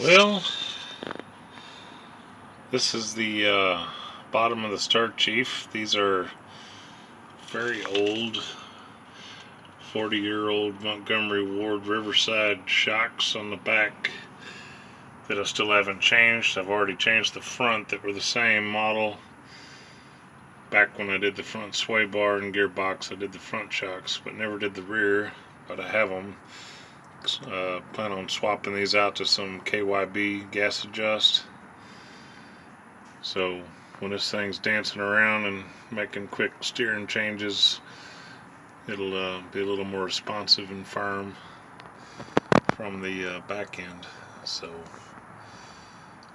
Well, this is the bottom of the Star Chief. These are very old, 40-year-old Montgomery Ward Riverside shocks on the back that I still haven't changed. I've already changed the front that were the same model. Back when I did the front sway bar and gearbox, I did the front shocks, but never did the rear, but I have them. Plan on swapping these out to some KYB gas adjust. So when this thing's dancing around and making quick steering changes, it'll be a little more responsive and firm from the back end. So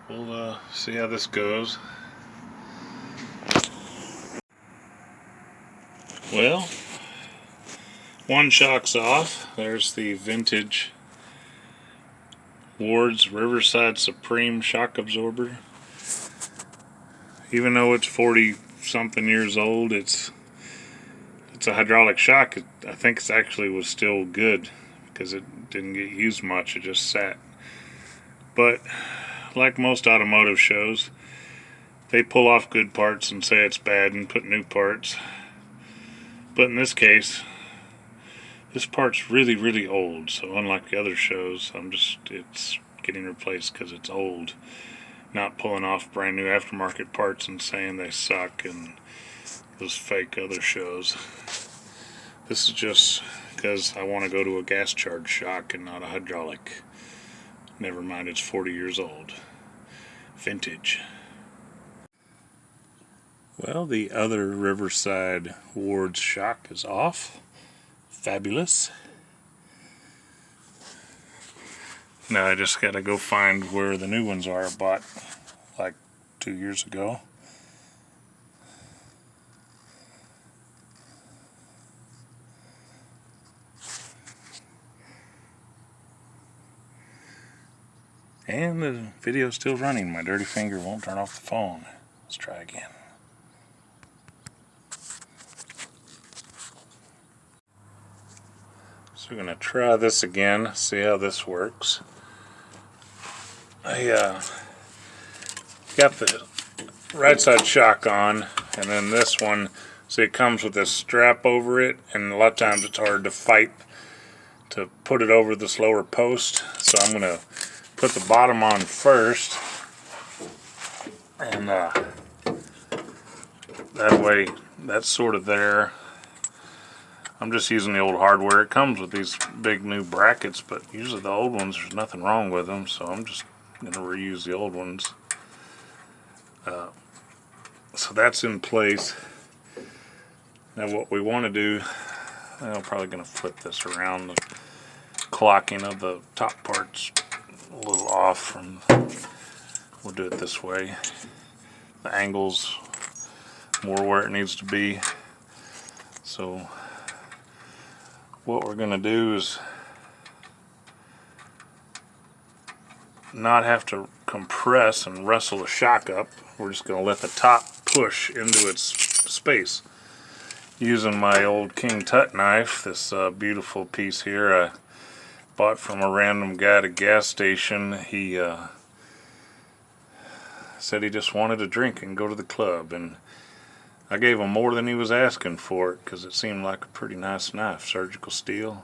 we'll see how this goes. Well, one shock's off. There's the vintage Wards Riverside Supreme shock absorber. Even though it's 40 something years old, it's a hydraulic shock. I think it actually was still good because it didn't get used much. It just sat. But like most automotive shows, they pull off good parts and say it's bad and put new parts. But in this case, this part's really old. So unlike the other shows, it's getting replaced because it's old. Not pulling off brand new aftermarket parts and saying they suck and those fake other shows. This is just because I want to go to a gas charged shock and not a hydraulic. Never mind, it's 40 years old. Vintage. Well, the other Riverside Wards shock is off. Fabulous. Now I just gotta go find where the new ones are I bought like 2 years ago. And the video's still running. My dirty finger won't turn off the phone. Let's try again. So we're gonna try this again, see how this works. I got the right side shock on, and then this one, see, it comes with this strap over it, and a lot of times it's hard to fight to put it over this lower post. So I'm gonna put the bottom on first, and that way that's sort of there. I'm just using the old hardware. It comes with these big new brackets, but usually the old ones, there's nothing wrong with them, so I'm just going to reuse the old ones. So that's in place. Now what we want to do, I'm probably going to flip this around. The clocking of the top part's a little off from, we'll do it this way. The angle's more where it needs to be. So what we're going to do is not have to compress and wrestle the shock up. We're just going to let the top push into its space. Using my old King Tut knife, this beautiful piece here I bought from a random guy at a gas station. He said he just wanted a drink and go to the club, and I gave him more than he was asking for it because it seemed like a pretty nice knife. Surgical steel.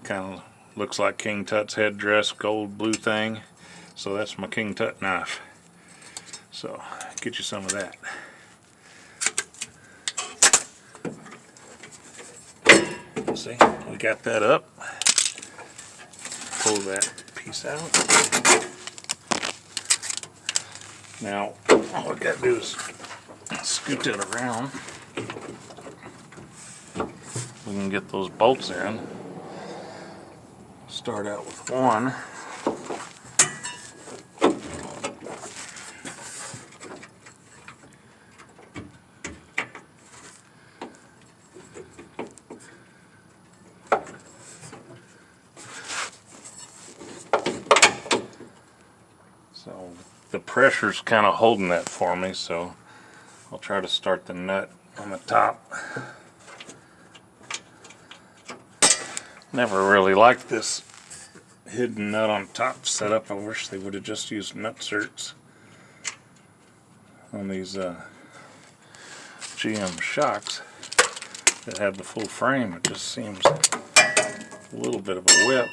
Kind of looks like King Tut's headdress, gold blue thing. So that's my King Tut knife. So get you some of that. See, we got that up. Pull that piece out. Now all we got to do is scoot that around. We can get those bolts in. Start out with one. So the pressure's kind of holding that for me, so I'll try to start the nut on the top. Never really liked this hidden nut on top setup. I wish they would have just used nut certs on these GM shocks that have the full frame. It just seems a little bit of a whip.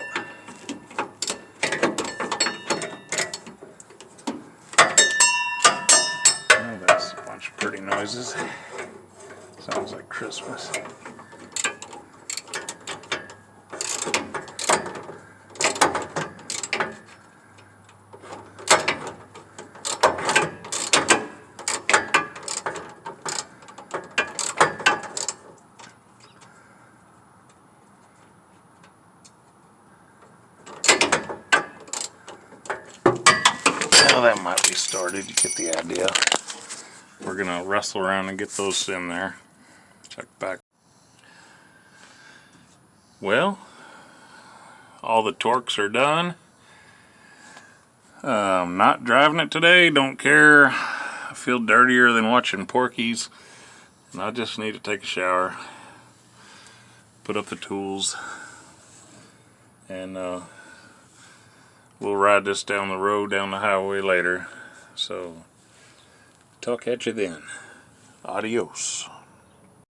Oh, that's a bunch of pretty noises. Sounds like Christmas. Well, that might be started. You get the idea. We're gonna wrestle around and get those in there. Check back. Well, all the torques are done. I'm not driving it today. Don't care. I feel dirtier than watching Porky's, and I just need to take a shower, put up the tools, and we'll ride this down the road, down the highway later. So, talk at you then. Adios.